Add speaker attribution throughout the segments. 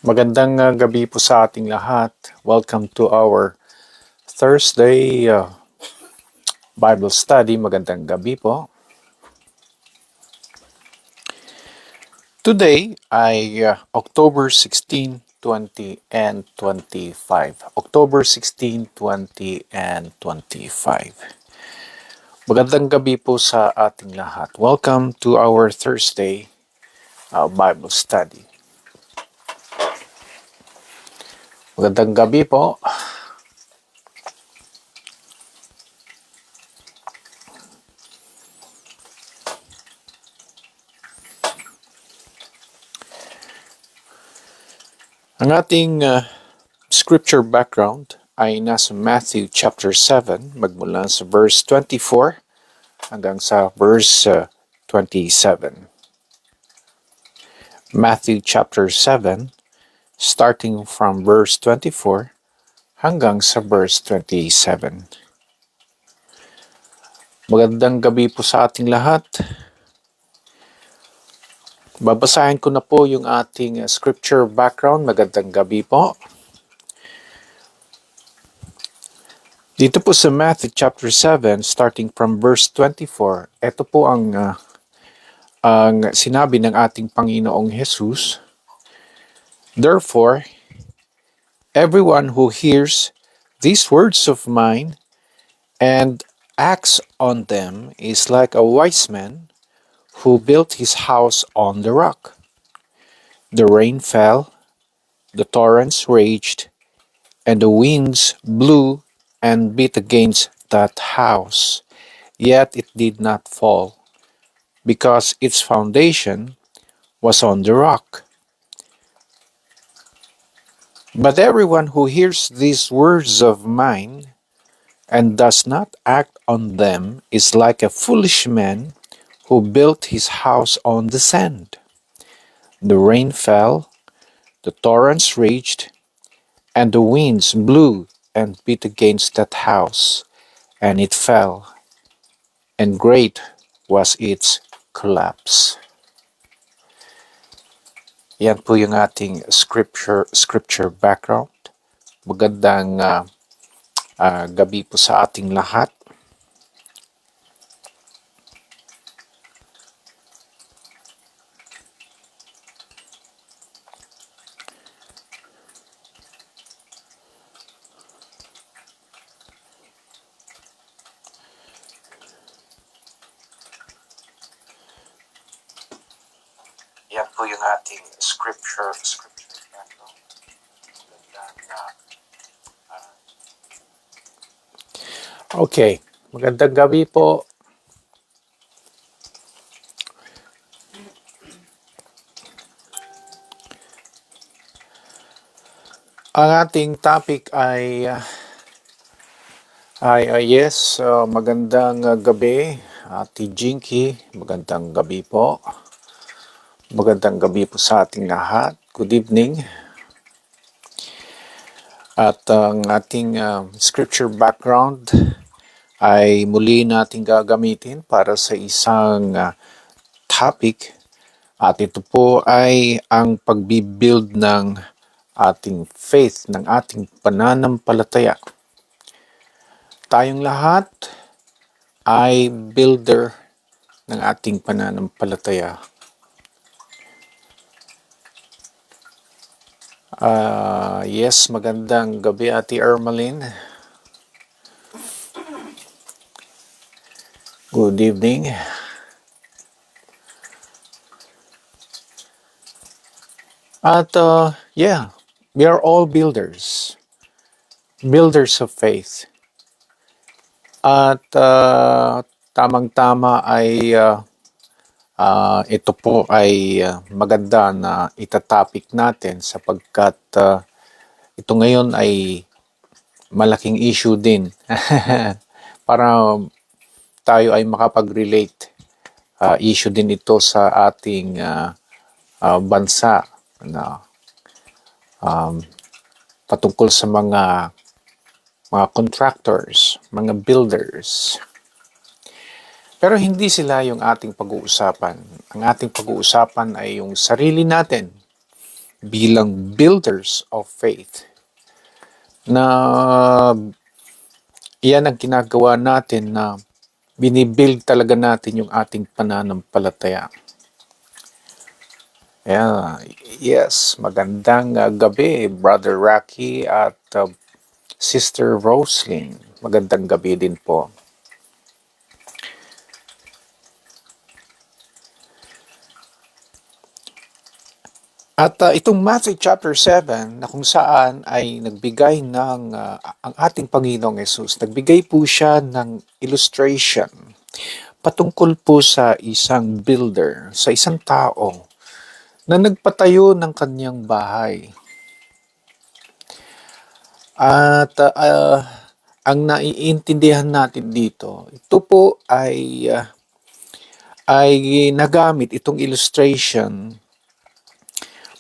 Speaker 1: Magandang gabi po sa ating lahat. Welcome to our Thursday Bible study. Magandang gabi po. Today ay October 16, 20 and 25. October 16, 20 and 25. Magandang gabi po sa ating lahat. Welcome to our Thursday Bible study. Magandang gabi po. Ang ating scripture background ay nasa Matthew chapter 7, magmula sa verse 24 hanggang sa verse 27. Matthew chapter 7, starting from verse 24 hanggang sa verse 27. Magandang gabi po sa ating lahat. Babasahin ko na po yung ating scripture background. Magandang gabi po. Dito po sa Matthew chapter 7, starting from verse 24, ito po ang sinabi ng ating Panginoong Jesus. Therefore, everyone who hears these words of mine and acts on them is like a wise man who built his house on the rock. The rain fell, the torrents raged, and the winds blew and beat against that house. Yet it did not fall, because its foundation was on the rock. But everyone who hears these words of mine and does not act on them is like a foolish man who built his house on the sand. The rain fell, the torrents raged, and the winds blew and beat against that house, and it fell, and great was its collapse. Yan po yung ating scripture background. Magandang gabi po sa ating lahat. Yan po yung ating scripture background. Okay, magandang gabi po. Ang ating topic ay magandang gabi, Ate Jinky. Magandang gabi po. Magandang gabi po sa ating lahat. Good evening. At ang ating scripture background ay muli natin gagamitin para sa isang topic. At ito po ay ang pagbibuild ng ating faith, ng ating pananampalataya. Tayong lahat ay builder ng ating pananampalataya. Yes, magandang gabi, Ate Ermeline. Good evening. At we are all builders. Builders of faith. At tamang-tama ay ito po ay maganda na itatopic natin sapagkat ito ngayon ay malaking issue din para tayo ay makapag-relate. Issue din ito sa ating bansa na patungkol sa mga contractors, mga builders. Pero hindi sila yung ating pag-uusapan. Ang ating pag-uusapan ay yung sarili natin. bilang builders of faith na iyan ang ginagawa natin na binibuild talaga natin yung ating pananampalataya. Yeah. Yes, magandang gabi, Brother Rocky at Sister Roslyn. Magandang gabi din po. At itong Matthew chapter 7 na kung saan ay nagbigay ng ang ating Panginoong Yesus, nagbigay po siya ng illustration patungkol po sa isang builder, sa isang tao na nagpatayo ng kanyang bahay. At ang naiintindihan natin dito, ito po ay nagamit itong illustration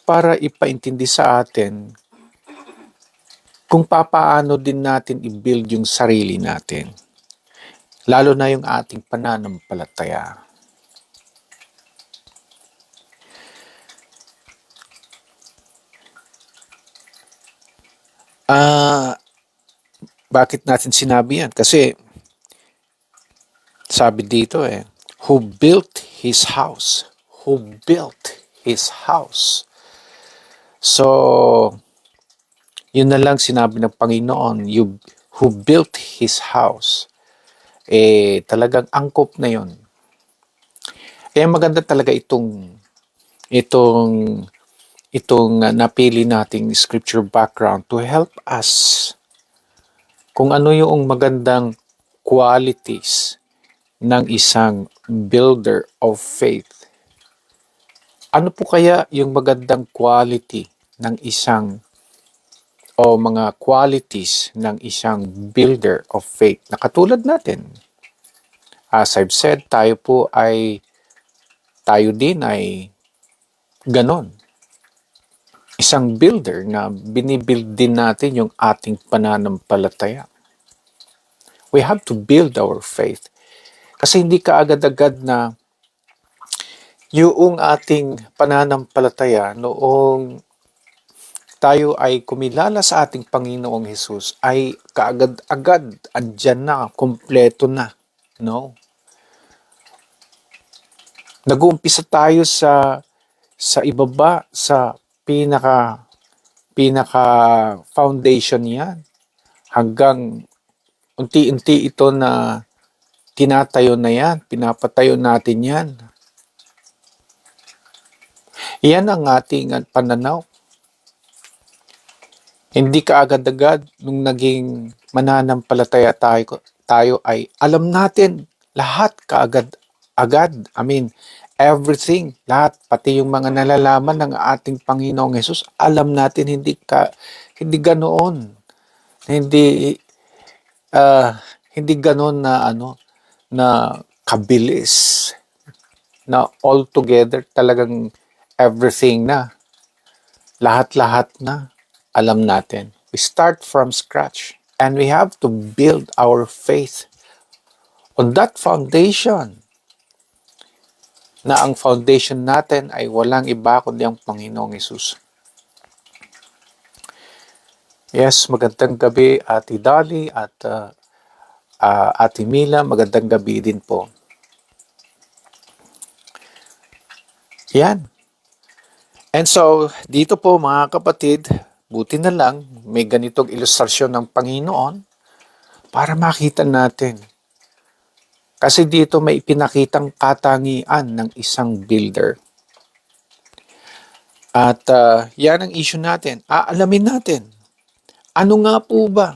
Speaker 1: para ipaintindi sa atin kung papaano din natin i-build yung sarili natin. Lalo na yung ating pananampalataya. Bakit natin sinabi yan? Kasi sabi dito who built his house? Who built his house? So, yun na lang sinabi ng Panginoon, who built his house. Talagang angkop na yun. Maganda talaga itong napili nating scripture background to help us kung ano yung magandang qualities ng isang builder of faith. Ano po kaya yung magandang quality ng mga qualities ng isang builder of faith na katulad natin? As I've said, tayo din ay ganon. Isang builder na binibuild din natin yung ating pananampalataya. We have to build our faith. Kasi hindi ka agad-agad na yung ating pananampalataya noong tayo ay kumilala sa ating Panginoong Hesus ay kaagad-agad andyan na, kompleto na. No? Nag-uumpisa tayo sa ibaba, sa pinaka foundation niyan. Hanggang unti-unti ito na tinatayo na yan, pinapatayo natin yan. Iyan ang ating pananaw. Hindi ka agad-agad nung naging mananampalataya tayo ay alam natin lahat kaagad-agad. Everything, lahat, pati yung mga nalalaman ng ating Panginoong Hesus, alam natin hindi ganoon. Hindi ganoon na kabilis. Na all together talagang everything na. Lahat-lahat na alam natin. We start from scratch and we have to build our faith on that foundation. Na ang foundation natin ay walang iba kundi ang Panginoong Hesus. Yes, magandang gabi Ate Dali at Ate Mila, magandang gabi din po. Yan. And so, dito po mga kapatid, buti na lang may ganitong ilustrasyon ng Panginoon para makita natin. Kasi dito may ipinakitang katangian ng isang builder. At yan ang issue natin. Aalamin natin, ano nga po ba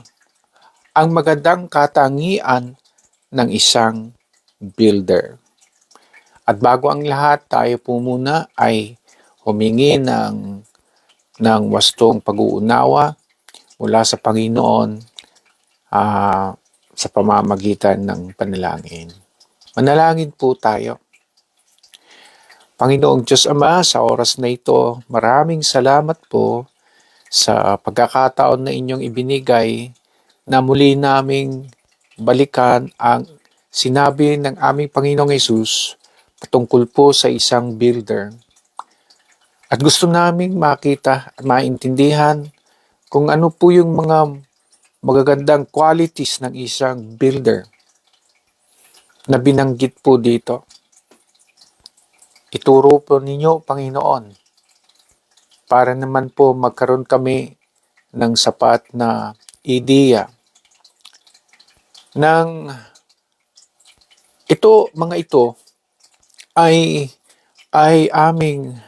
Speaker 1: ang magandang katangian ng isang builder? At bago ang lahat, tayo po muna ay humingi ng wastong pag-uunawa mula sa Panginoon sa pamamagitan ng panalangin. Manalangin po tayo. Panginoong Diyos Ama, sa oras na ito, maraming salamat po sa pagkakataon na inyong ibinigay na muli naming balikan ang sinabi ng aming Panginoong Hesus patungkol po sa isang builder. At gusto naming makita at maintindihan kung ano po yung mga magagandang qualities ng isang builder na binanggit po dito. Ituro po ninyo, Panginoon, para naman po magkaroon kami ng sapat na ideya ng mga ito ay ay aming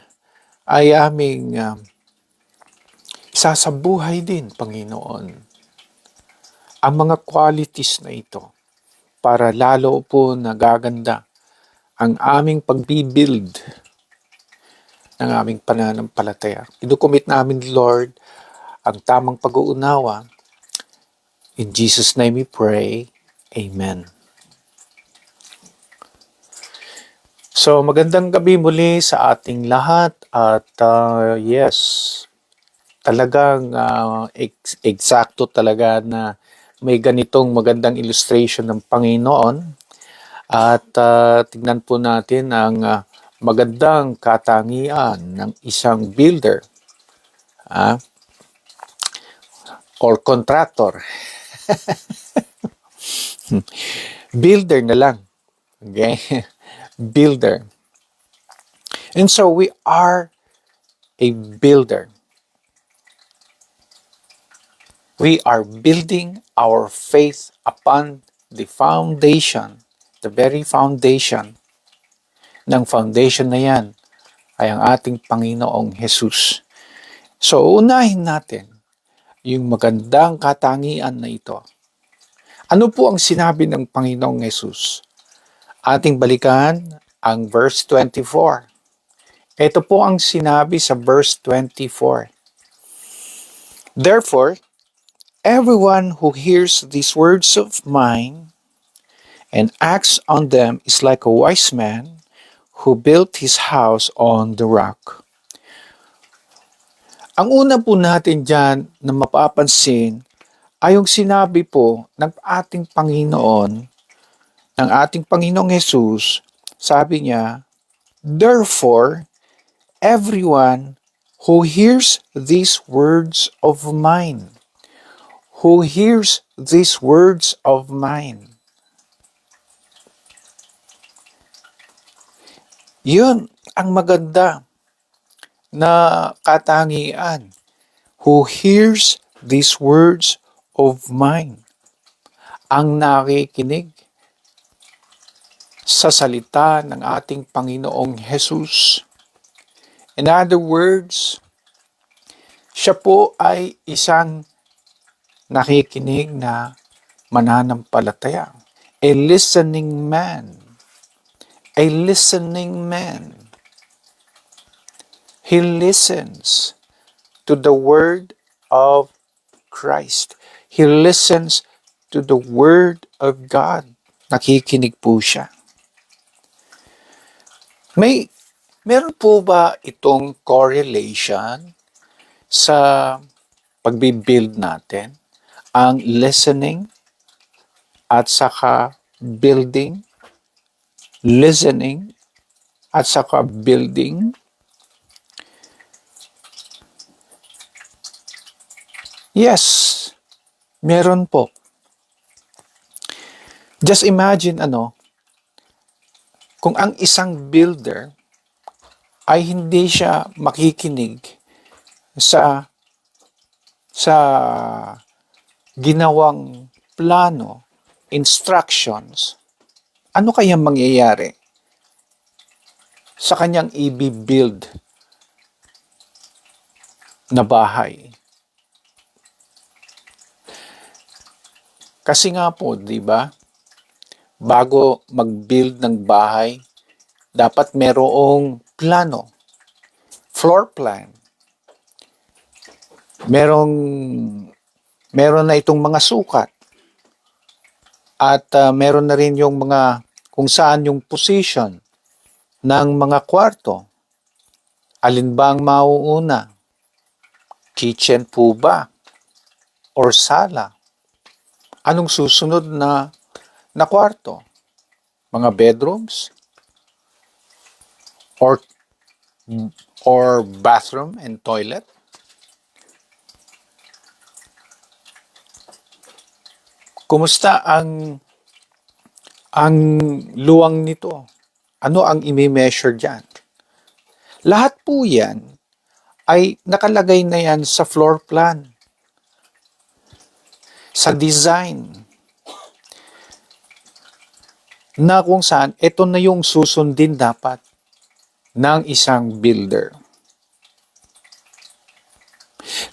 Speaker 1: sasabuhay din, Panginoon, ang mga qualities na ito para lalo po nagaganda ang aming pagbibuild ng aming pananampalataya. Inukumit namin, Lord, ang tamang pag-uunawa. In Jesus' name we pray. Amen. So, magandang gabi muli sa ating lahat at yes, talagang eksakto talaga na may ganitong magandang illustration ng Panginoon at tignan po natin ang magandang katangian ng isang builder or contractor. Builder na lang. Okay? Builder. And so we are a builder. We are building our faith upon the foundation, the very foundation. Ng foundation na yan ay ang ating Panginoong Jesus. So, unahin natin yung magandang katangian na ito. Ano po ang sinabi ng Panginoong Jesus? Ating balikan ang verse 24. Ito po ang sinabi sa verse 24. Therefore, everyone who hears these words of mine and acts on them is like a wise man who built his house on the rock. Ang una po natin dyan na mapapansin ay yung sinabi po ng ating Panginoon, ng ating Panginoong Jesus, sabi niya, therefore, everyone who hears these words of mine, who hears these words of mine. Yun ang maganda na katangian. Who hears these words of mine. Ang nakikinig sa salita ng ating Panginoong Jesus. In other words, siya po ay isang nakikinig na mananampalataya. A listening man. A listening man. He listens to the word of Christ. He listens to the word of God. Nakikinig po siya. Meron po ba itong correlation sa pagbibuild natin? Ang listening at saka building? Listening at saka building? Yes, meron po. Just imagine kung ang isang builder ay hindi siya makikinig sa ginawang plano, instructions, ano kaya mangyayari sa kanyang i-build na bahay? Kasi nga po, di ba? Bago mag-build ng bahay, dapat merong plano, floor plan. Meron na itong mga sukat. At meron na rin yung mga kung saan yung position ng mga kwarto. Alin ba ang mauuna? Kitchen po ba? Or sala? Anong susunod na kwarto? Mga bedrooms? Or or bathroom and toilet? Kumusta ang luwang nito? Ano ang imi-measure diyan? Lahat po 'yan ay nakalagay na 'yan sa floor plan, sa design, na kung saan ito na yung susundin dapat ng isang builder.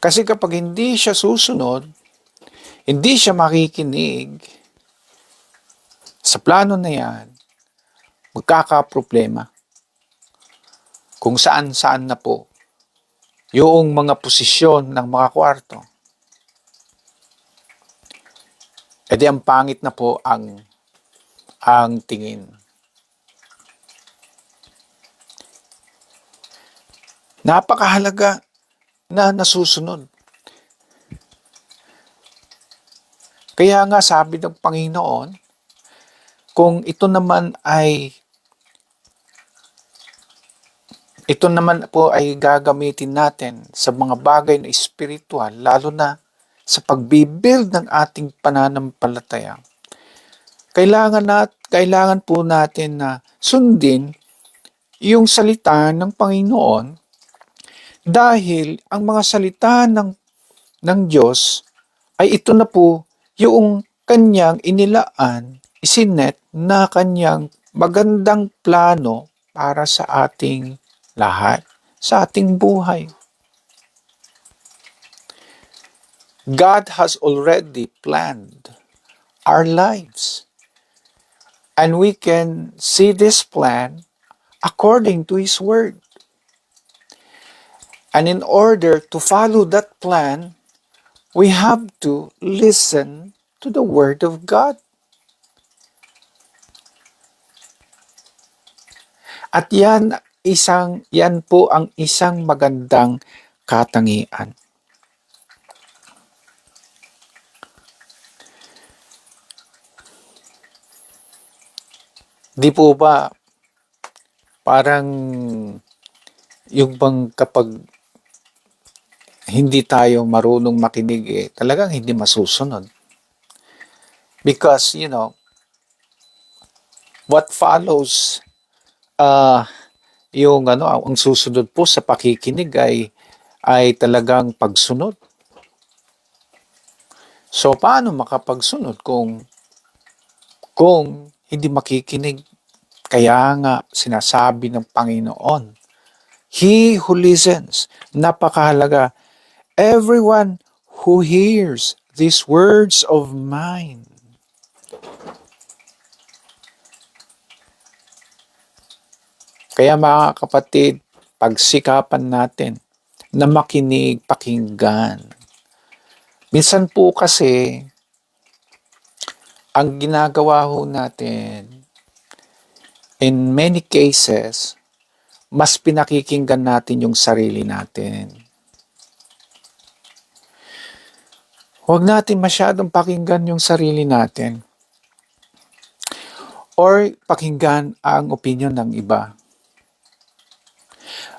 Speaker 1: Kasi kapag hindi siya susunod, hindi siya makikinig sa plano na yan, magkakaproblema kung saan-saan na po yung mga posisyon ng mga kwarto. E di ang pangit na po ang tingin. Napakahalaga na nasusunod. Kaya nga sabi ng Panginoon, kung ito naman po ay gagamitin natin sa mga bagay na espiritual, lalo na sa pagbibuild ng ating pananampalataya, kailangan po natin na sundin yung salita ng Panginoon, dahil ang mga salita ng Diyos ay ito na po yung kanyang isinet na kanyang magandang plano para sa ating lahat, sa ating buhay. God has already planned our lives. And we can see this plan according to His Word. And in order to follow that plan, we have to listen to the Word of God. At yan po ang isang magandang katangian. Di po ba parang yung bang kapag hindi tayo marunong makinig, talagang hindi masusunod. Because, what follows, ang susunod po sa pakikinig ay talagang pagsunod. So, paano makapagsunod kung hindi makikinig? Kaya nga sinasabi ng Panginoon, He who listens, napakahalaga. Everyone who hears these words of mine. Kaya mga kapatid, pagsikapan natin na makinig, pakinggan. Minsan po kasi, ang ginagawa ho natin, in many cases, mas pinakikinggan natin yung sarili natin. Huwag natin masyadong pakinggan yung sarili natin or pakinggan ang opinion ng iba.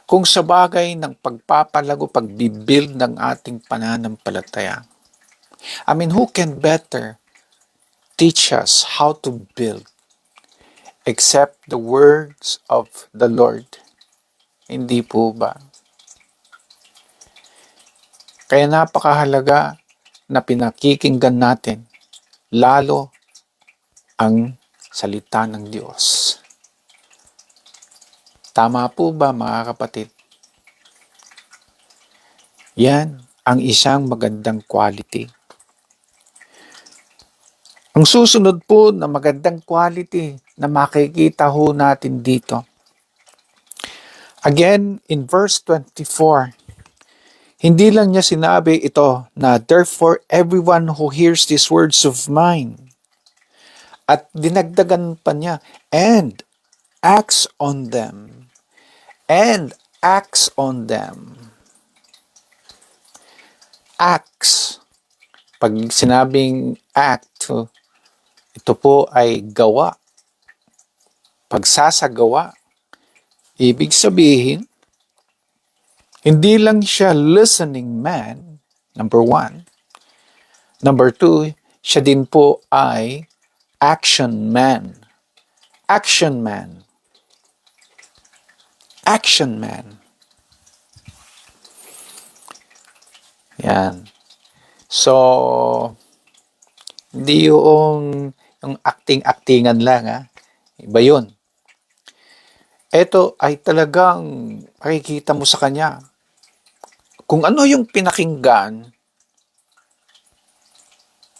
Speaker 1: Kung sa bagay ng pagpapalago, pagbibuild ng ating pananampalataya, who can better teach us how to build except the words of the Lord? Hindi po ba? Kaya napakahalaga na pinakikinggan natin lalo ang salita ng Diyos. Tama po ba mga kapatid? Yan ang isang magandang quality. Ang susunod po na magandang quality na makikita ho natin dito. Again, in verse 24, hindi lang niya sinabi ito na therefore everyone who hears these words of mine, at dinagdagan pa niya, and acts on them. And acts on them. Acts. Pag sinabing act, ito po ay gawa. Pagsasagawa. Ibig sabihin, Hindi lang siya listening man, number one. Number two, siya din po ay action man. Action man. Action man. Yan. So, hindi yung acting-actingan lang, ha? Iba yun. Ito ay talagang makikita mo sa kanya. Kung ano yung pinakinggan,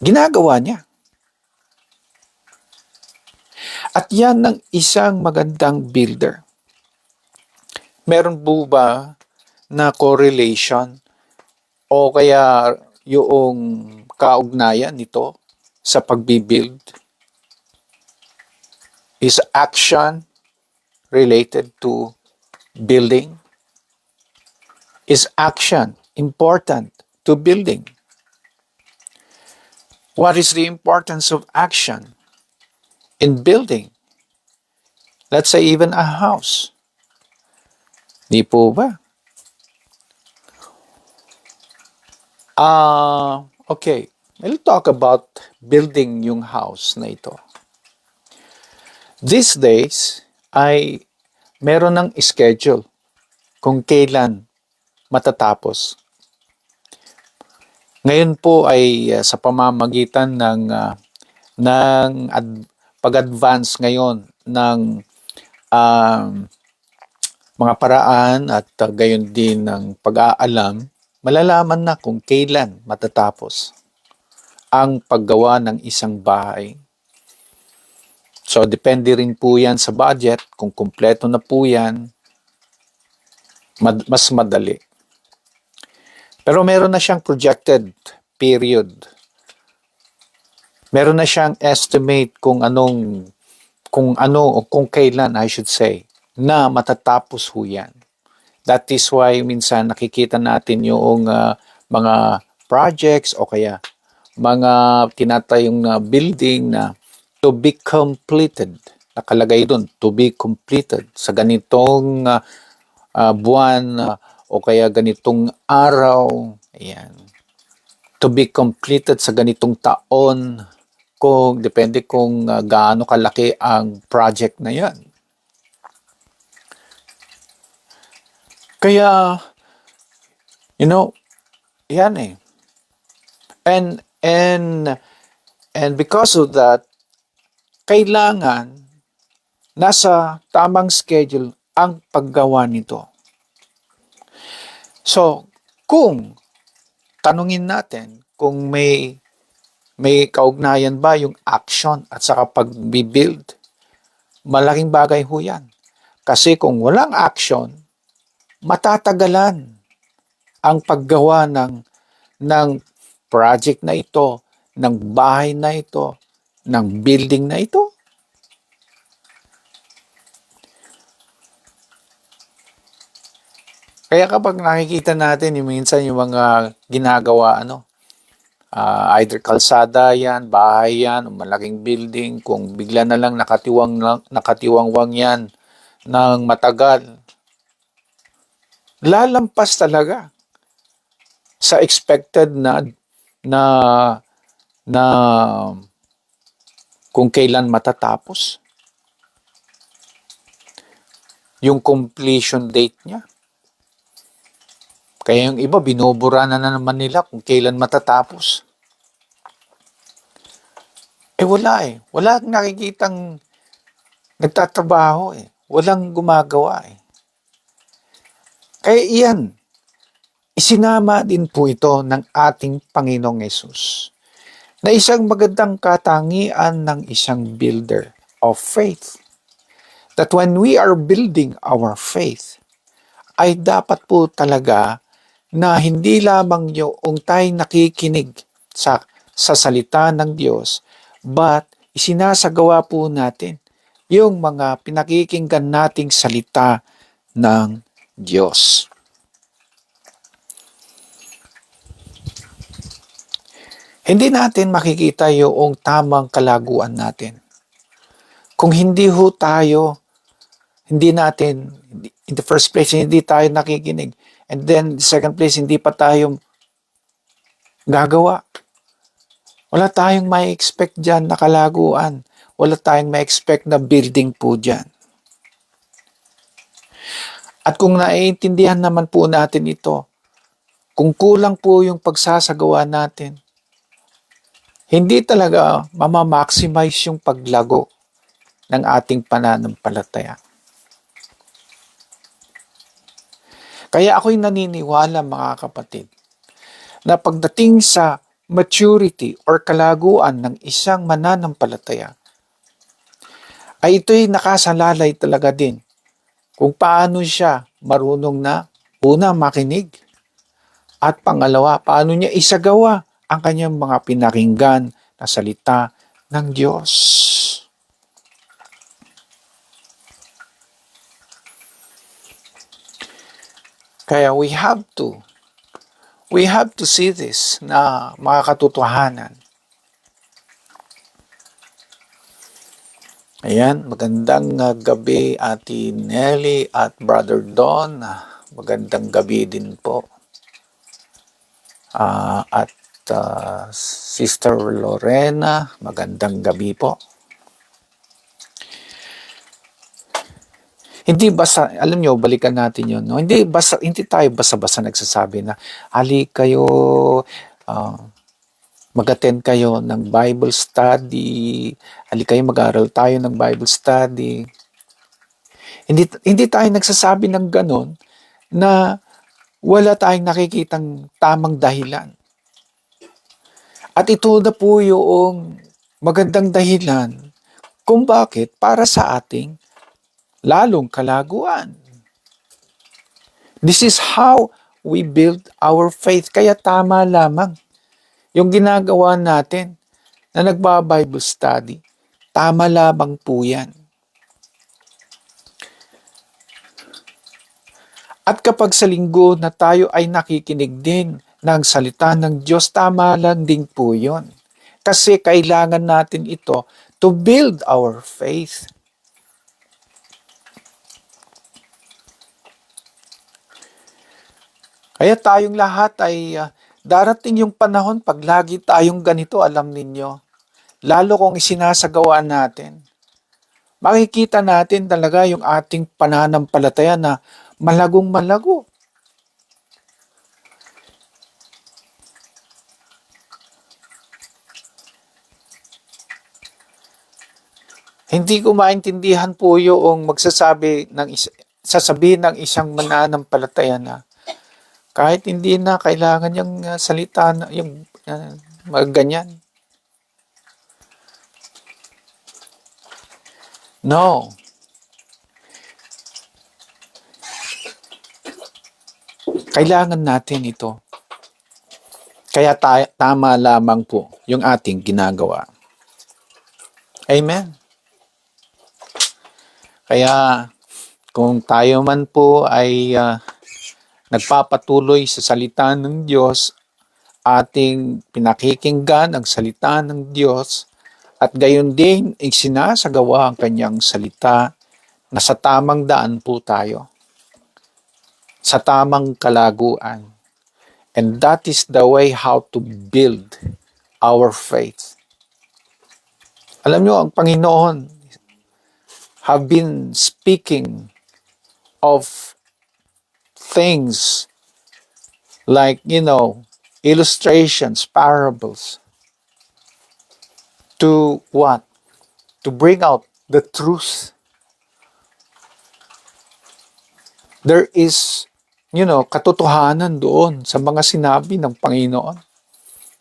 Speaker 1: ginagawa niya. At yan ng isang magandang builder. Meron po ba na correlation o kaya yung kaugnayan nito sa pagbibuild? Is action related to building? Is action important to building? What is the importance of action in building? Let's say even a house. Di po ba? Okay, we'll talk about building yung house na ito. These days, ay meron ng schedule kung kailan matatapos. Ngayon po ay sa pamamagitan ng pag-advance ngayon ng mga paraan at gayon din ng pag-aalam, malalaman na kung kailan matatapos ang paggawa ng isang bahay. So, depende rin po yan sa budget. Kung kumpleto na po yan, mas madali. Pero meron na siyang projected period. Meron na siyang estimate kung kailan, I should say, na matatapos ho yan. That is why minsan nakikita natin yung mga projects o kaya mga tinatayong building na to be completed. Nakalagay doon, to be completed sa ganitong buwan o kaya ganitong araw. Ayan. To be completed sa ganitong taon, depende kung gaano kalaki ang project na yan. Kaya, yan eh. And because of that, kailangan nasa tamang schedule ang paggawa nito. So, kung tanungin natin kung may kaugnayan ba yung action at saka pag-build, malaking bagay ho yan. Kasi kung walang action, matatagalan ang paggawa ng project na ito, ng bahay na ito, ng building na ito. Kaya kapag nakikita natin minsan yung mga ginagawa, either kalsada yan, bahay yan, o malaking building, kung bigla na lang nakatiwangwang yan ng matagal, lalampas talaga sa expected na kung kailan matatapos. Yung completion date niya. Kaya yung iba, binubura na naman nila kung kailan matatapos. Wala eh. Wala nakikitang nagtatrabaho eh. Walang gumagawa eh. Kaya iyan, isinama din po ito ng ating Panginoong Hesus na isang magandang katangian ng isang builder of faith. That when we are building our faith, ay dapat po talaga na hindi lamang yung tayo nakikinig sa salita ng Diyos, but isinasagawa po natin yung mga pinakikinggan nating salita ng Diyos. Hindi natin makikita yung tamang kalaguan natin. Kung hindi hindi natin, in the first place, hindi tayo nakikinig. And then, second place, hindi pa tayo gagawa. Wala tayong may expect dyan na kalaguan. Wala tayong may expect na building po dyan. At kung naiintindihan naman po natin ito, kung kulang po yung pagsasagawa natin, hindi talaga mamamaximize yung paglago ng ating pananampalataya. Kaya ako'y naniniwala, mga kapatid, na pagdating sa maturity or kalaguan ng isang mananampalataya, ay ito'y nakasalalay talaga din kung paano siya marunong na una makinig at pangalawa, paano niya isagawa ang kanyang mga pinakinggan na salita ng Diyos. Kaya we have to see this na mga katotohanan. Ayan, magandang gabi Ate Nelly at Brother Don. Magandang gabi din po. At Sister Lorena, magandang gabi po. Hindi basta, alam nyo, balikan natin yun. No? Hindi tayo basta-basta nagsasabi na, hali kayo, mag-attend kayo ng Bible study, hali kayo mag-aral tayo ng Bible study. Hindi tayo nagsasabi ng ganon na wala tayong nakikitang tamang dahilan. At ito na po yung magandang dahilan kung bakit para sa ating lalong kalaguan. This is how we build our faith. Kaya tama lamang yung ginagawa natin na nagba-Bible study. Tama lamang po yan. At kapag sa linggo na tayo ay nakikinig din ng salita ng Diyos, tama lang din po yun. Kasi kailangan natin ito to build our faith. Kaya tayong lahat ay darating yung panahon pag lagi tayong ganito, alam ninyo. Lalo kung isinasagawa natin. Makikita natin talaga yung ating pananampalataya na malagong malago. Hindi ko maintindihan po yung sasabihin ng isang mananampalataya na kahit hindi na kailangan yung salita na yung ganyan. No. Kailangan natin ito. Kaya tama lamang po yung ating ginagawa. Amen. Kaya kung tayo man po ay nagpapatuloy sa salita ng Diyos, ating pinakikinggan ang salita ng Diyos, at gayon din ay sinasagawa ang kanyang salita, na sa tamang daan po tayo, sa tamang kalaguan. And that is the way how to build our faith. Alam nyo, ang Panginoon have been speaking of things like, illustrations, parables, to what? To bring out the truth. There is, katotohanan doon sa mga sinabi ng Panginoon.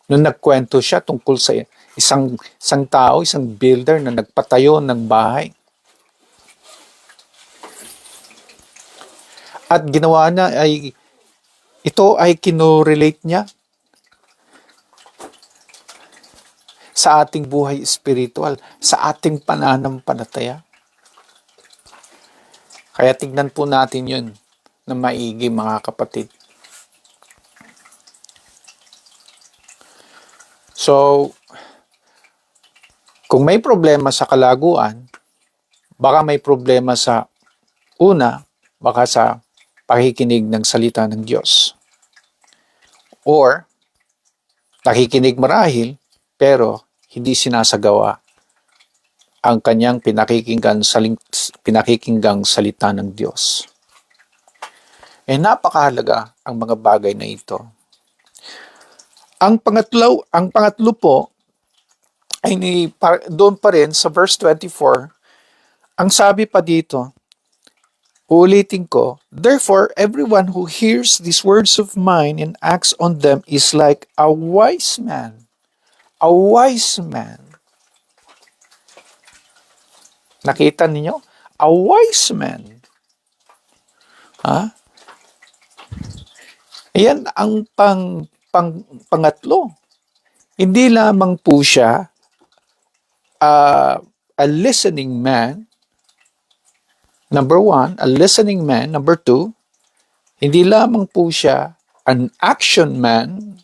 Speaker 1: Nung nagkwento siya tungkol sa isang tao, isang builder na nagpatayo ng bahay. At ginawa na ito ay kinorelate niya sa ating buhay spiritual, sa ating pananampalataya. Kaya tignan po natin yun na maigi, mga kapatid. So, kung may problema sa kalaguan, baka may problema sa Una, baka sa pakikinig ng salita ng Diyos. Or, nakikinig marahil, pero hindi sinasagawa ang kanyang pinakikinggang salita ng Diyos. Napakahalaga ang mga bagay na ito. Ang pangatlo po ay doon pa rin sa verse 24, ang sabi pa dito, ulitin ko, therefore everyone who hears these words of mine and acts on them is like a wise man. A wise man. Nakita ninyo? A wise man. Ha? Yan ang pangatlo. Hindi lamang po siya a listening man. Number one, a listening man. Number two, hindi lamang po siya an action man.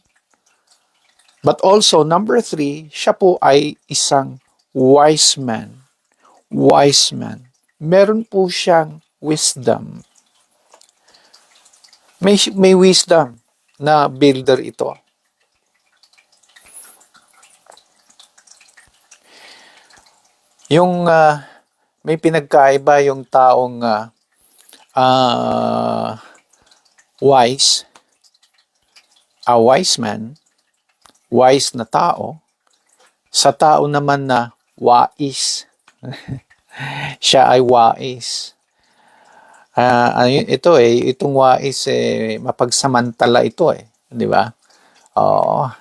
Speaker 1: But also, number three, siya po ay isang wise man. Wise man. Meron po siyang wisdom. May wisdom na builder ito. Yung may pinagkaiba yung taong wise, a wise man, wise na tao, sa tao naman na wais. Siya ay wais. Itong wais mapagsamantala ito di ba? Oo.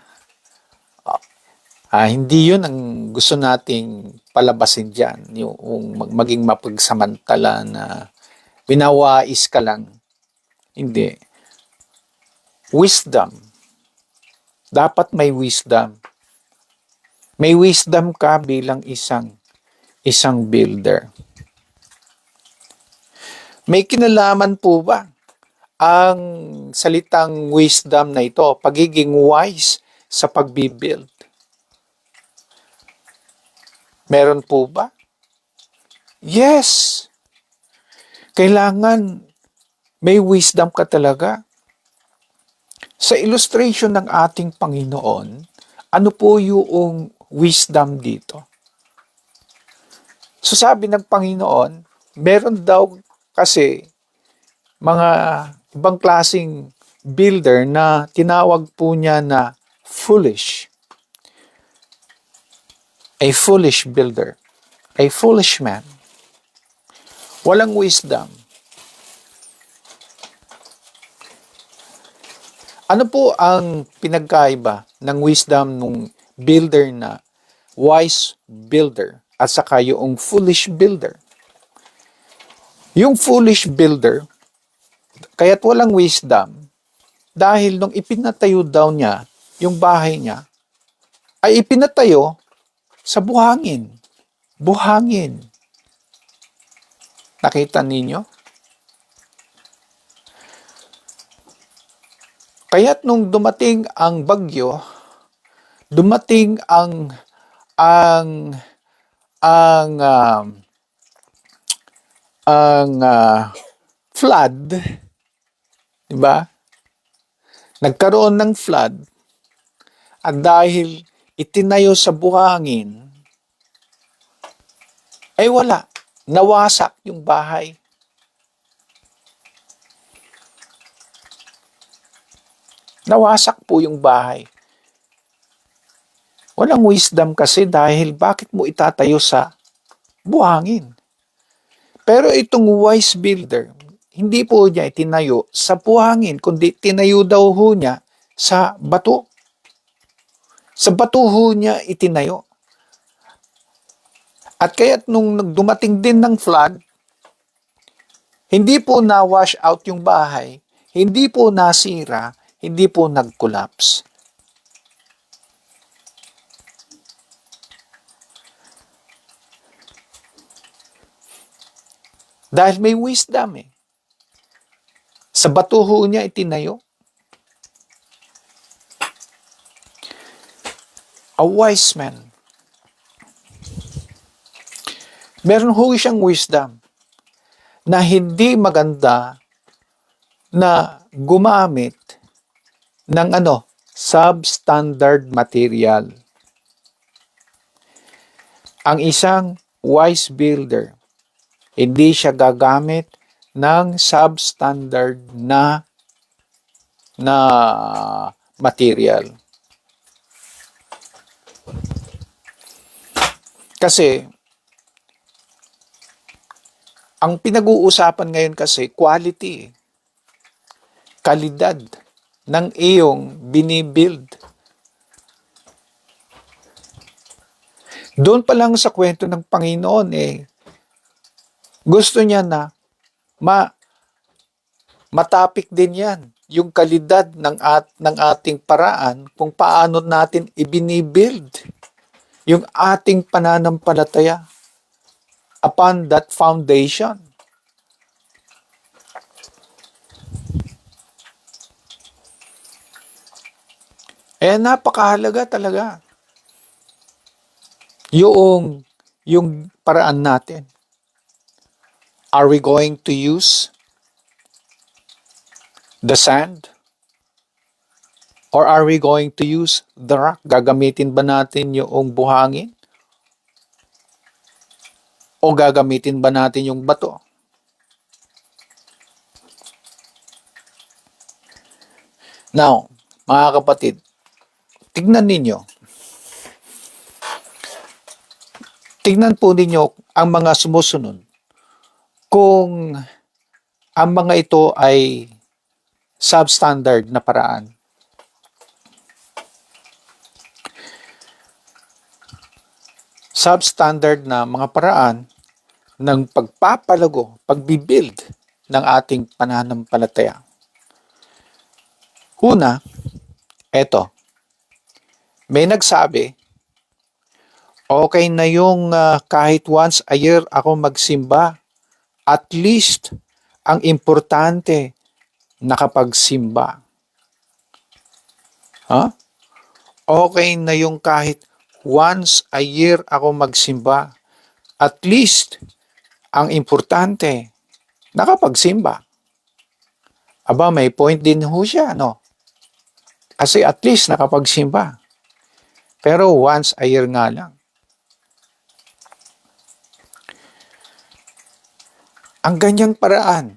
Speaker 1: Hindi yun ang gusto nating palabasin dyan, yung maging mapagsamantala na winawais ka lang. Hindi. Wisdom. Dapat may wisdom. May wisdom ka bilang isang builder. May kinalaman po ba ang salitang wisdom na ito, pagiging wise sa pagbibuild? Meron po ba? Yes. Kailangan may wisdom ka talaga. Sa illustration ng ating Panginoon, ano po yung wisdom dito? So sabi ng Panginoon, meron daw kasi mga ibang klaseng builder na tinawag po niya na foolish. A foolish builder. A foolish man. Walang wisdom. Ano po ang pinagkaiba ng wisdom ng builder na wise builder at saka yung foolish builder? Yung foolish builder, kaya't walang wisdom, dahil nung ipinatayo daw niya yung bahay niya, ay ipinatayo sa buhangin. Buhangin. Nakita ninyo? Kaya't nung dumating ang bagyo, dumating ang flood, di ba? Nagkaroon ng flood at dahil itinayo sa buhangin, ay wala. Nawasak yung bahay. Nawasak po yung bahay. Walang wisdom kasi dahil bakit mo itatayo sa buhangin? Pero itong wise builder, hindi po niya itinayo sa buhangin, kundi tinayo daw ho niya sa bato. Sa bato ho niya itinayo. At kaya't nung dumating din ng flood, hindi po na-wash out yung bahay, hindi po nasira, hindi po nag-collapse. Dahil may wisdom Sa bato ho niya itinayo. A wise man. Meron ho siyang wisdom. na hindi maganda na gumamit ng substandard material. Ang isang wise builder, hindi siya gagamit ng substandard na material. Kasi ang pinag-uusapan ngayon kasi quality, kalidad ng iyong binibuild. Doon pa lang sa kwento ng Panginoon gusto niya na matapik din yan, yung kalidad ng ating paraan kung paano natin ibinibuild yung ating pananampalataya upon that foundation. Napakahalaga talaga yung paraan natin. Are we going to use the sand? Or are we going to use the rock? Gagamitin ba natin yung buhangin? O gagamitin ba natin yung bato? Now, mga kapatid, tignan po ninyo ang mga sumusunod. Kung ang mga ito ay substandard na paraan. Substandard na mga paraan ng pagpapalago, pagbibuild ng ating pananampalataya. Una, may nagsabi, okay na yung kahit once a year ako magsimba, at least ang importante, nakapagsimba. Okay na yung kahit once a year ako magsimba, at least ang importante, nakapagsimba. Aba, may point din ho siya, no? Kasi at least nakapagsimba. Pero once a year nga lang. Ang ganyang paraan,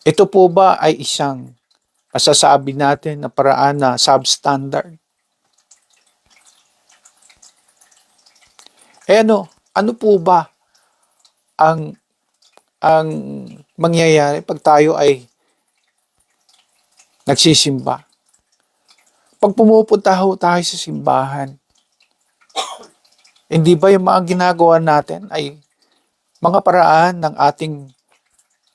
Speaker 1: ito po ba ay isang masasabi natin na paraan na substandard? Ano po ba ang mangyayari pag tayo ay nagsisimba? Pag pumupunta ho tayo sa simbahan, hindi ba yung mga ginagawa natin ay mga paraan ng ating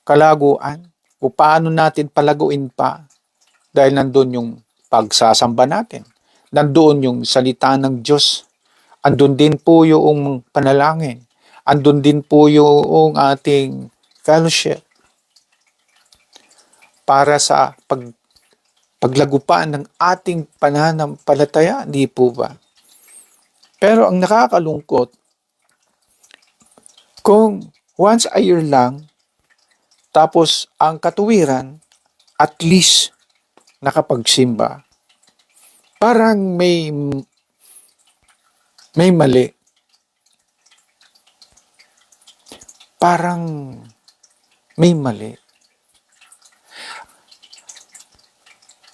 Speaker 1: kalaguan o paano natin palaguin pa dahil nandun yung pagsasamba natin, nandun yung salita ng Diyos, andun din po yung panalangin, andun din po yung ating fellowship para sa paglagupaan ng ating pananampalataya, di po ba? Pero ang nakakalungkot, kung once a year lang, tapos ang katuwiran, at least nakapagsimba, parang may mali. Parang may mali.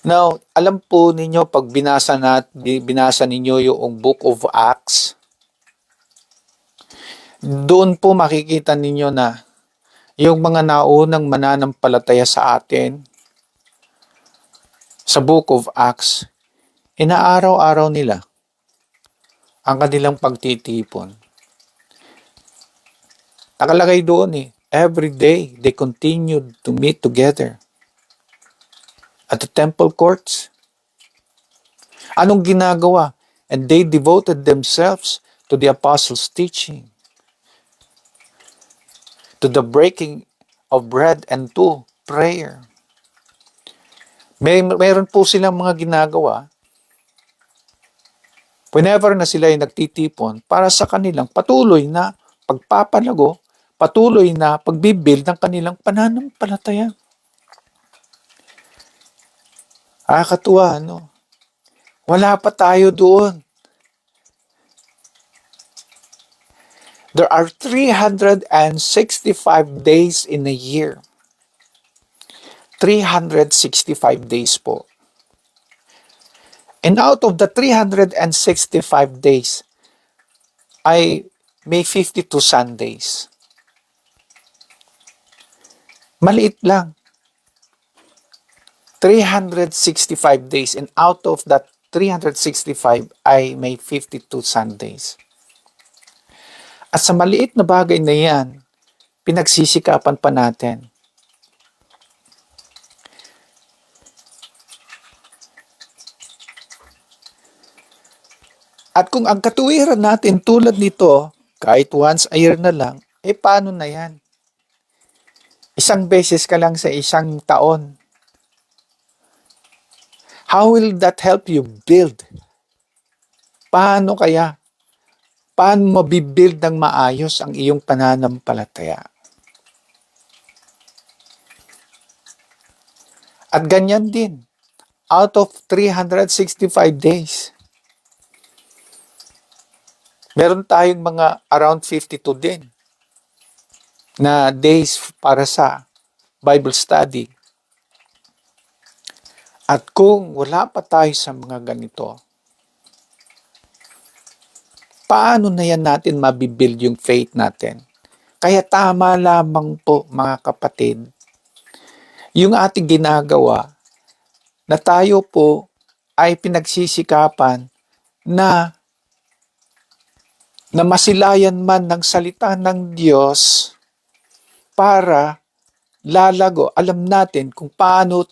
Speaker 1: Now, alam po ninyo pag binasa ninyo yung Book of Acts, doon po makikita ninyo na yung mga naunang mananampalataya sa atin sa Book of Acts, inaaraw-araw nila ang kanilang pagtitipon. Nakalagay doon every day they continued to meet together at the temple courts. Anong ginagawa? And they devoted themselves to the apostles' teaching, to the breaking of bread, and to prayer. Mayroon po silang mga ginagawa Whenever na sila ay nagtitipon para sa kanilang patuloy na pagpapalago, patuloy na pagbibuild ng kanilang pananampalataya. Katuwa, no? Wala pa tayo doon. There are 365 days in a year. 365 days po. And out of the 365 days, ay may 52 Sundays. Maliit lang. 365 days, and out of that 365 ay may 52 Sundays. At sa maliit na bagay na yan, pinagsisikapan pa natin. At kung ang katuwiran natin tulad nito, kahit once a year na lang, paano na yan? Isang beses ka lang sa isang taon. How will that help you build? Paano kaya? Paano mabibuild ng maayos ang iyong pananampalataya? At ganyan din, out of 365 days, meron tayong mga around 52 din na days para sa Bible study. At kung wala pa tayo sa mga ganito, paano na yan natin mabibuild yung faith natin? Kaya tama lamang po mga kapatid, yung ating ginagawa na tayo po ay pinagsisikapan na masilayan man ng salita ng Diyos para lalago. Alam natin kung paano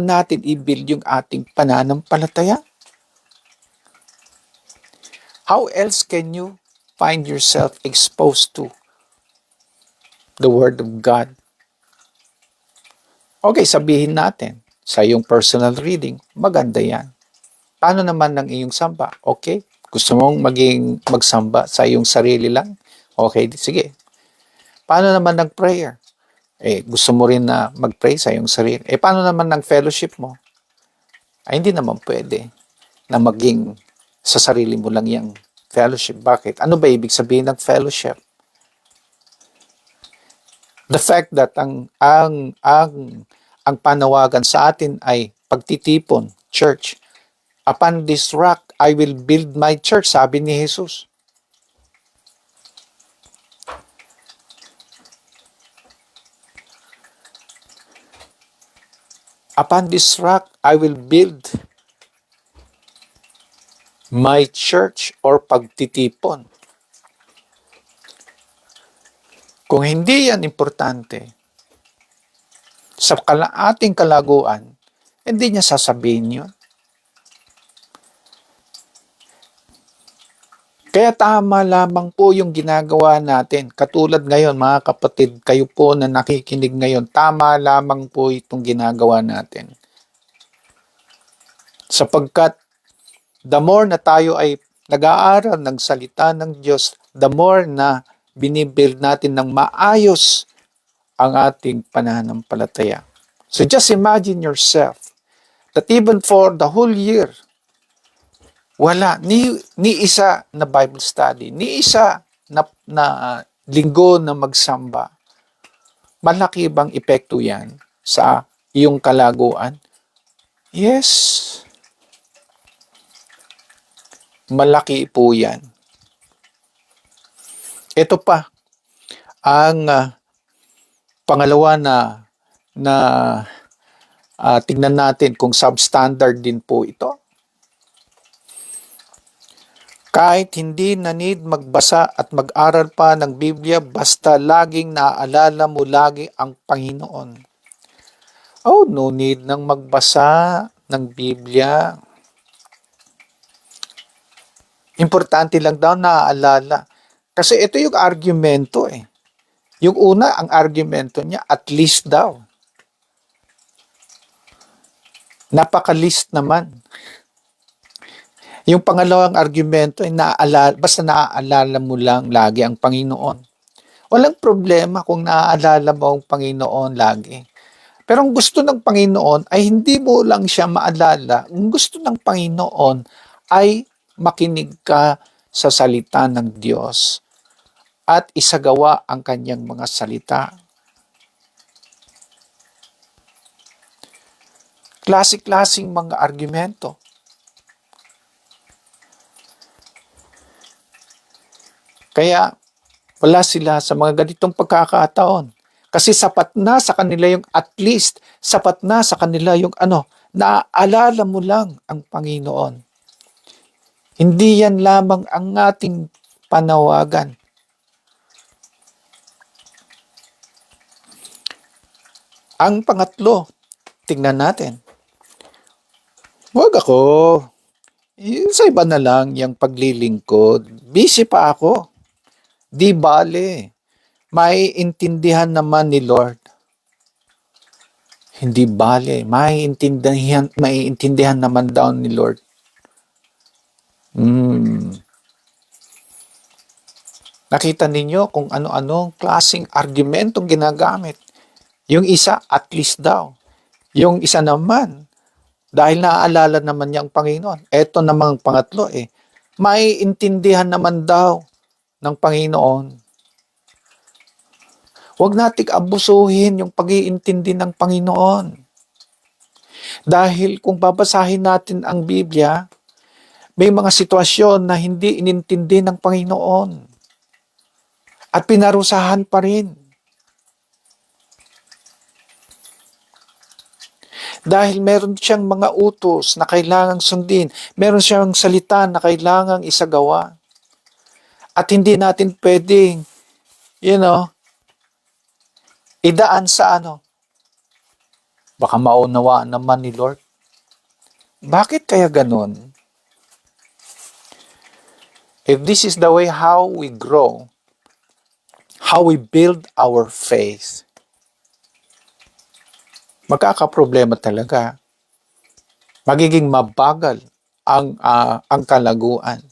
Speaker 1: natin i-build yung ating pananampalataya. How else can you find yourself exposed to the Word of God? Okay, sabihin natin, sa iyong personal reading, maganda yan. Paano naman ng iyong samba? Okay, gusto mong magsamba sa iyong sarili lang? Okay, sige. Paano naman ng prayer? Gusto mo rin na mag-pray sa iyong sarili. Paano naman ng fellowship mo? Hindi naman pwede na maging sa sarili mo lang yung fellowship. Bakit? Ano ba ibig sabihin ng fellowship? The fact that ang panawagan sa atin ay pagtitipon, church. Upon this rock, I will build my church, sabi ni Jesus. Upon this rock, I will build my church or pagtitipon. Kung hindi yan importante, sa ating kalaguan, hindi niya sasabihin yun. Kaya tama lamang po yung ginagawa natin. Katulad ngayon, mga kapatid, kayo po na nakikinig ngayon, tama lamang po itong ginagawa natin. Sapagkat the more na tayo ay nag-aaral ng salita ng Diyos, the more na binibuild natin ng maayos ang ating pananampalataya. So just imagine yourself that even for the whole year, wala, ni isa na Bible study, ni isa na linggo na magsamba. Malaki bang epekto yan sa iyong kalaguan? Yes. Malaki po yan. Ito pa, ang pangalawa na tingnan natin kung substandard din po ito. Kahit hindi na need magbasa at mag-aral pa ng Biblia, basta laging naaalala mo lagi ang Panginoon. Oh, no need nang magbasa ng Biblia. Importante lang daw naaalala. Kasi ito yung argumento eh. Yung una, ang argumento niya, at least daw. Napaka-list naman. Yung pangalawang argumento ay basta naaalala mo lang lagi ang Panginoon. Walang problema kung naaalala mo ang Panginoon lagi. Pero ang gusto ng Panginoon ay hindi mo lang siya maalala. Ang gusto ng Panginoon ay makinig ka sa salita ng Diyos at isagawa ang kanyang mga salita. Klase-klaseng mga argumento. Kaya wala sila sa mga ganitong pagkakataon. Kasi sapat na sa kanila yung at least, sapat na sa kanila yung naaalala mo lang ang Panginoon. Hindi yan lamang ang ating panawagan. Ang pangatlo, tingnan natin. Huwag ako. Sa iba na lang yung paglilingkod. Busy pa ako. Di bale. May intindihan naman ni Lord. Hindi bale. May intindihan naman daw ni Lord. Nakita ninyo kung ano-anong klaseng argumentong ginagamit. Yung isa, at least daw. Yung isa naman, dahil naaalala naman niya ang Panginoon. Eto namang pangatlo may intindihan naman daw ng Panginoon. Huwag nating abusuhin yung pag-iintindi ng Panginoon. Dahil kung babasahin natin ang Biblia, may mga sitwasyon na hindi inintindi ng Panginoon. At pinarusahan pa rin. Dahil meron siyang mga utos na kailangang sundin. Meron siyang salita na kailangang isagawa. At hindi natin pwedeng, idaan sa baka maunawaan naman ni Lord. Bakit kaya ganon? If this is the way how we grow, how we build our faith, magkakaproblema talaga. Magiging mabagal ang kalaguan.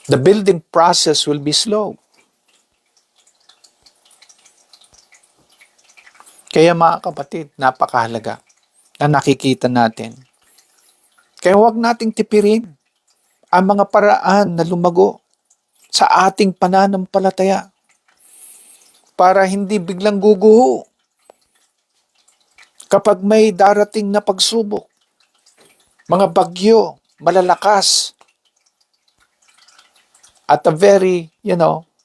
Speaker 1: The building process will be slow. Kaya mga kapatid, napakahalaga na nakikita natin. Kaya huwag nating tipirin ang mga paraan na lumago sa ating pananampalataya para hindi biglang guguho kapag may darating na pagsubok, mga bagyo, malalakas, at a very,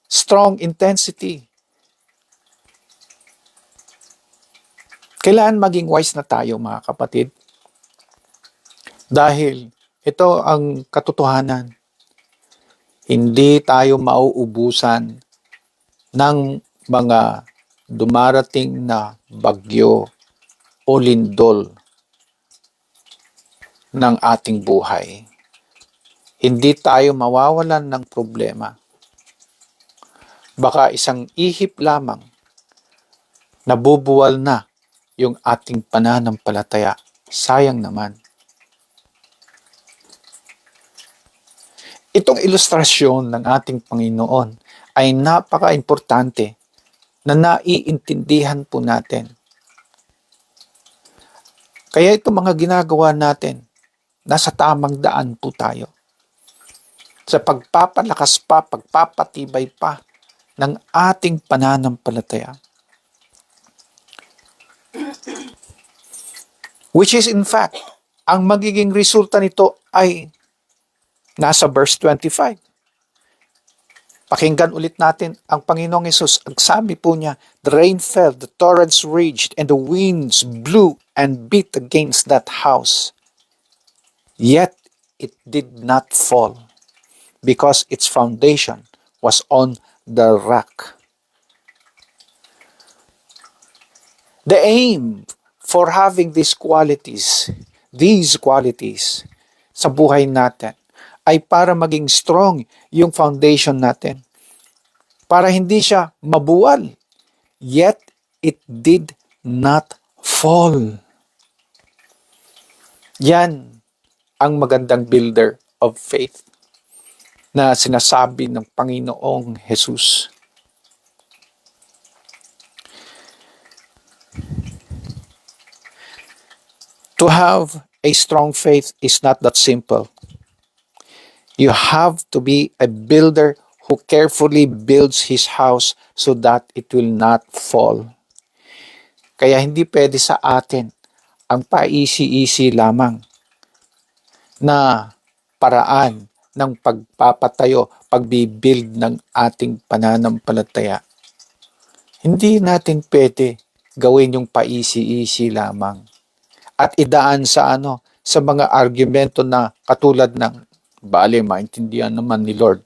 Speaker 1: strong intensity. Kailangan maging wise na tayo, mga kapatid. Dahil ito ang katotohanan. Hindi tayo mauubusan ng mga dumarating na bagyo o lindol ng ating buhay. Hindi tayo mawawalan ng problema. Baka isang ihip lamang, nabubuwal na yung ating pananampalataya. Sayang naman. Itong ilustrasyon ng ating Panginoon ay napaka-importante na naiintindihan po natin. Kaya itong mga ginagawa natin, nasa tamang daan po tayo. Sa pagpapalakas pa, pagpapatibay pa ng ating pananampalataya. Which is in fact, ang magiging resulta nito ay nasa verse 25. Pakinggan ulit natin ang Panginoong Hesus. Ang sabi po niya, the rain fell, the torrents raged, and the winds blew and beat against that house. Yet it did not fall, because its foundation was on the rock. The aim for having these qualities sa buhay natin ay para maging strong yung foundation natin. Para hindi siya mabuwal. Yet it did not fall. Yan ang magandang builder of faith na sinasabi ng Panginoong Jesus. To have a strong faith is not that simple. You have to be a builder who carefully builds his house so that it will not fall. Kaya hindi pwede sa atin ang paisi-isi lamang na paraan ng pagpapatayo, pagbibuild ng ating pananampalataya. Hindi natin pwede gawin yung paisi-isi lamang at idaan sa sa mga argumento na katulad ng bale maintindihan naman ni Lord.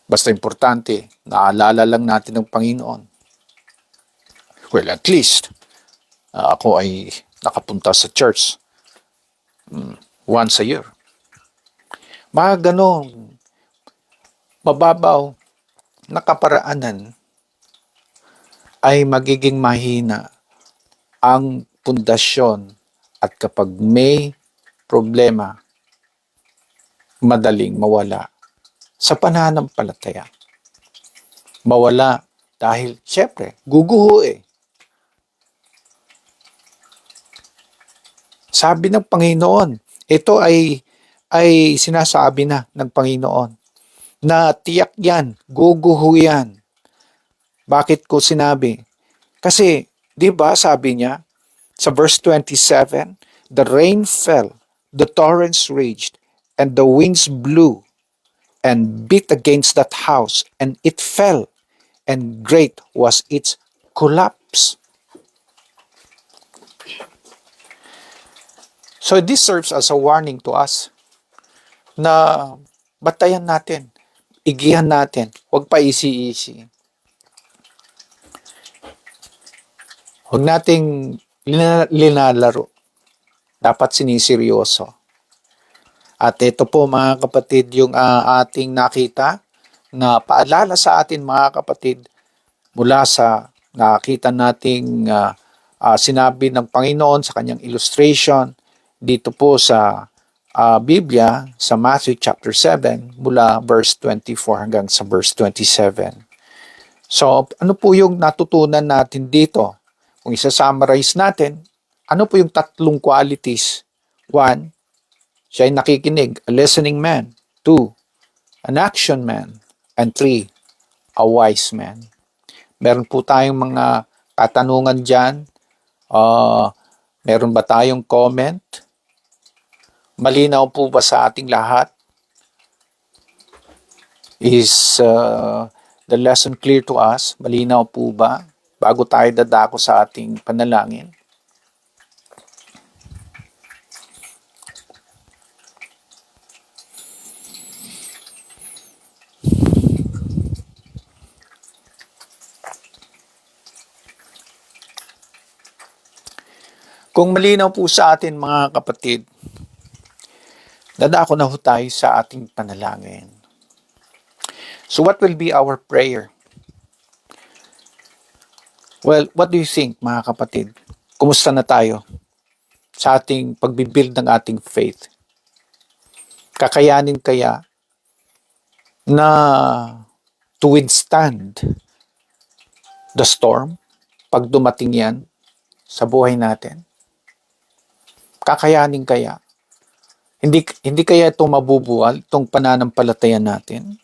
Speaker 1: Basta importante, naalala lang natin ng Panginoon. Well, at least ako ay nakapunta sa church once a year. Mga ganong mababaw na kaparaanan ay magiging mahina ang pundasyon at kapag may problema, madaling mawala sa pananampalataya. Mawala dahil syempre, guguho eh. Sabi ng Panginoon, ito ay sinasabi na ng Panginoon na tiyak yan, guguho yan. Bakit ko sinabi? Kasi, di ba sabi niya sa verse 27, the rain fell, the torrents raged, and the winds blew and beat against that house, and it fell, and great was its collapse. So this serves as a warning to us na batayan natin, igihan natin, huwag pa isi-isi. Huwag nating linalaro. Dapat siniseryoso. At ito po mga kapatid yung ating nakita na paalala sa atin mga kapatid mula sa nakita nating sinabi ng Panginoon sa kanyang illustration dito po sa Biblia sa Matthew chapter 7 mula verse 24 hanggang sa verse 27. So ano po yung natutunan natin dito? Kung isa-summarize natin, ano po yung tatlong qualities? 1, siya ay nakikinig, a listening man. 2, an action man. And 3, a wise man. Meron po tayong mga katanungan dyan. Meron ba tayong comment? Malinaw po ba sa ating lahat? Is the lesson clear to us? Malinaw po ba? Bago tayo dadako sa ating panalangin. Kung malinaw po sa atin mga kapatid, dadako na ho tayo sa ating panalangin. So what will be our prayer? Well, what do you think mga kapatid? Kumusta na tayo sa ating pagbibuild ng ating faith? Kakayanin kaya na to withstand the storm pag dumating yan sa buhay natin? Kakayanin kaya? Hindi kaya ito mabubuwal, itong pananampalataya natin?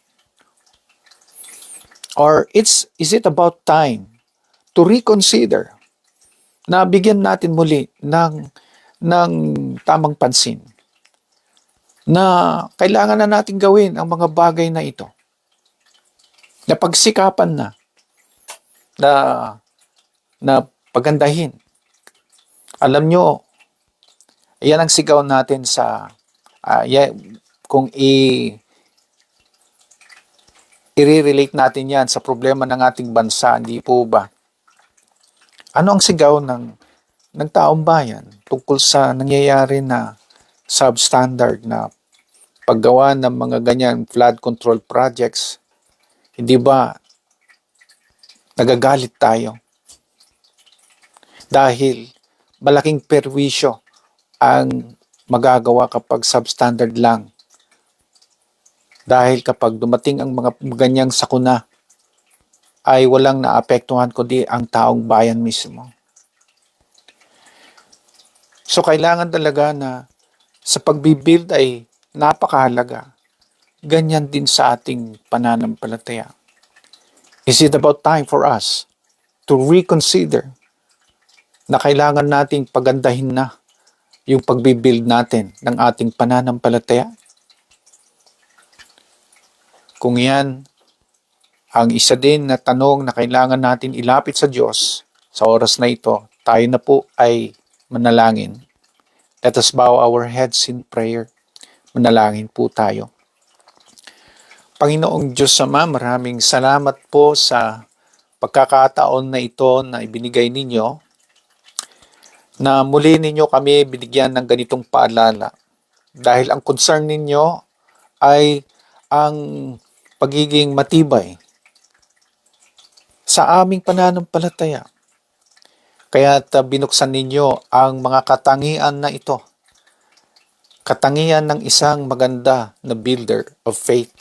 Speaker 1: Or is it about time to reconsider na bigyan natin muli ng tamang pansin na kailangan na natin gawin ang mga bagay na ito na pagsikapan na pagandahin. Alam nyo, yan ang sigaw natin sa kung i-relate natin yan sa problema ng ating bansa, hindi po ba? Ano ang sigaw ng taong bayan tungkol sa nangyayari na substandard na paggawa ng mga ganyan flood control projects? Hindi ba nagagalit tayo? Dahil malaking perwisyo ang magagawa kapag substandard lang. Dahil kapag dumating ang mga ganyang sakuna, ay walang naapektuhan kundi ang taong bayan mismo. So kailangan talaga na sa pagbibuild ay napakahalaga. Ganyan din sa ating pananampalataya. Is it about time for us to reconsider na kailangan nating pagandahin na yung pagbibuild natin ng ating pananampalataya? Kung yan ang isa din na tanong na kailangan natin ilapit sa Diyos sa oras na ito, tayo na po ay manalangin. Let us bow our heads in prayer. Manalangin po tayo. Panginoong Diyos Ama, maraming salamat po sa pagkakataon na ito na ibinigay ninyo, na muli ninyo kami binigyan ng ganitong paalala. Dahil ang concern ninyo ay ang pagiging matibay sa aming pananampalataya. Kaya binuksan ninyo ang mga katangian na ito. Katangian ng isang maganda na builder of faith.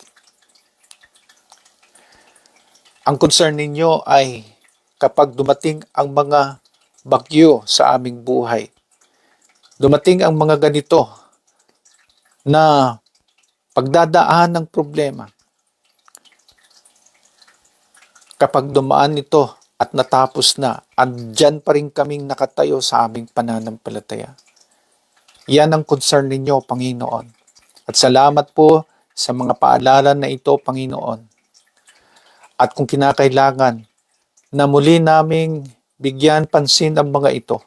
Speaker 1: Ang concern ninyo ay kapag dumating ang mga bagyo sa aming buhay, dumating ang mga ganito na pagdadaan ng problema, kapag dumaan ito at natapos na, andyan pa rin kaming nakatayo sa aming pananampalataya. Yan ang concern ninyo, Panginoon. At salamat po sa mga paalala na ito, Panginoon. At kung kinakailangan na muli naming bigyan pansin ang mga ito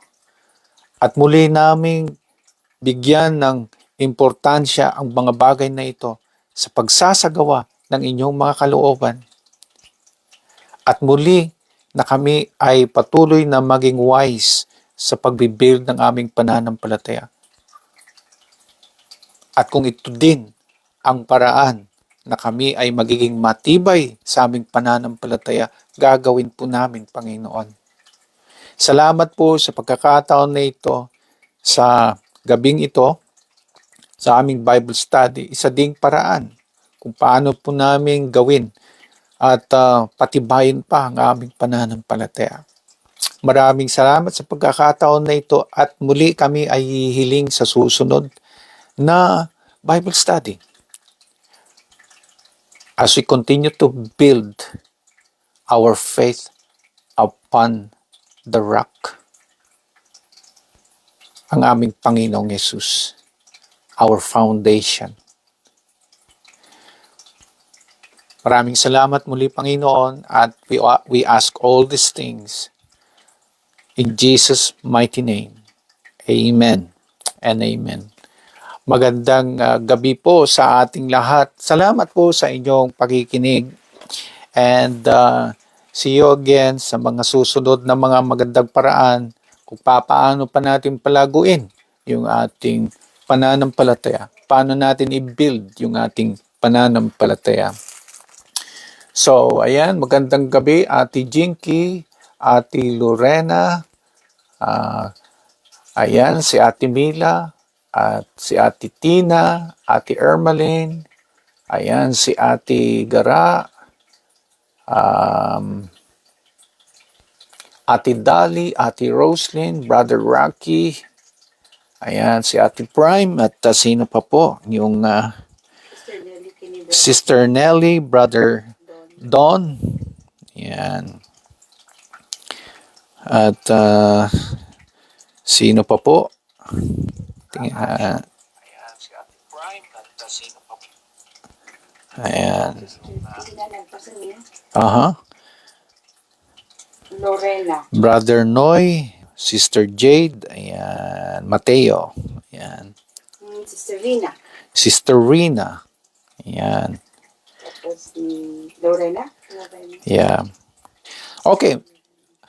Speaker 1: at muli naming bigyan ng importansya ang mga bagay na ito sa pagsasagawa ng inyong mga kalooban. At muli na kami ay patuloy na maging wise sa pagbibuild ng aming pananampalataya. At kung ito din ang paraan na kami ay magiging matibay sa aming pananampalataya, gagawin po namin, Panginoon. Salamat po sa pagkakataon na ito, sa gabing ito, sa aming Bible study. Isa ding paraan kung paano po namin gawin at patibayin pa ang aming pananampalataya. Maraming salamat sa pagkakataon na ito at muli kami ay hihiling sa susunod na Bible study. As we continue to build our faith upon the rock, ang aming Panginoong Yesus, our foundation. Maraming salamat muli, Panginoon, at we ask all these things in Jesus' mighty name. Amen and amen. Magandang gabi po sa ating lahat. Salamat po sa inyong pakikinig. And see you again sa mga susunod na mga magandang paraan kung paano pa natin palaguin yung ating pananampalataya. Paano natin i-build yung ating pananampalataya. So, ayan, magandang gabi, Ate Jinky, Ate Lorena, ayan, si Ate Mila, at si Ate Tina, Ate Ermeline, ayan, si Ate Gara, Ate Dali, Ate Roslyn, Brother Rocky, ayan, si Ate Prime, at sino pa po? Yung Sister Nelly, Brother Don, ayan. At sino pa po? Ayan, si Ate Prime, at sino pa po? Ayan.
Speaker 2: Lorena.
Speaker 1: Brother Noy, Sister Jade, ayan, Mateo, ayan.
Speaker 2: Sister Rina.
Speaker 1: Sister Rina, ayan.
Speaker 2: Tapos si Lorena.
Speaker 1: Yeah. Okay.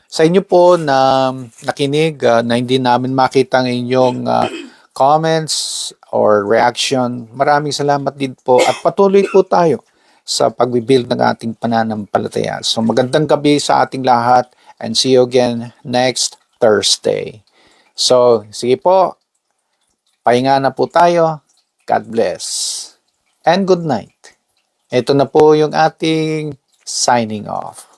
Speaker 1: Sa inyo po na nakinig, na hindi namin makita ang inyong comments or reaction, maraming salamat din po at patuloy po tayo sa pagbibuild ng ating pananampalataya. So magandang gabi sa ating lahat and see you again next Thursday. So sige po, Pahinga na po tayo. God bless. And good night. Ito na po yung ating signing off.